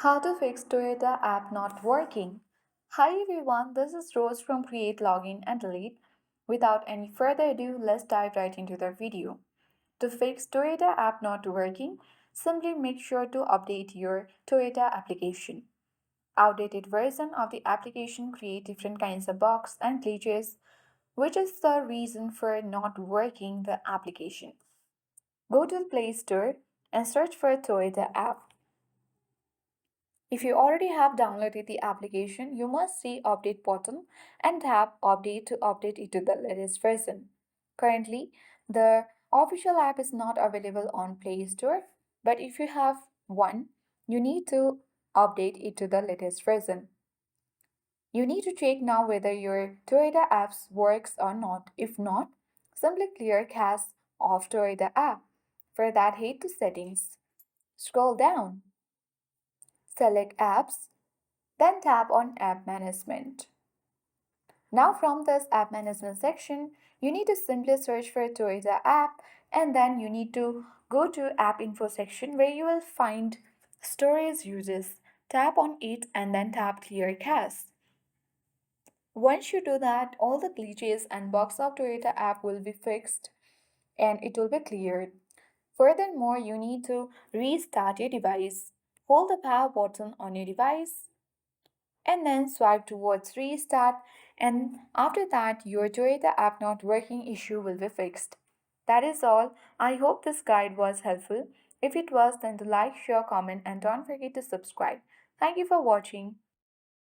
How to fix Toyota app not working. Hi everyone, this is Rose from Create Login and Delete. Without any further ado, let's dive right into the video. To fix Toyota app not working, simply make sure to update your Toyota application. Outdated version of the application create different kinds of bugs and glitches, which is the reason for not working the application. Go to the Play Store and search for Toyota app. If you already have downloaded the application, you must see Update button and tap Update to update it to the latest version. Currently, the official app is not available on Play Store, but if you have one, you need to update it to the latest version. You need to check now whether your Toyota apps works or not. If not, simply clear cache of Toyota app. For that, head to Settings. Scroll down. Select Apps, then tap on App Management. Now from this App Management section, you need to simply search for Toyota app and then you need to go to App Info section where you will find storage uses. Tap on it and then tap Clear Cache. Once you do that, all the glitches and bugs of Toyota app will be fixed and it will be cleared. Furthermore, you need to restart your device. Hold the power button on your device and then swipe towards restart, and after that your Toyota app not working issue will be fixed. That is all. I hope this guide was helpful. If it was, then to like, share, comment and don't forget to subscribe. Thank you for watching.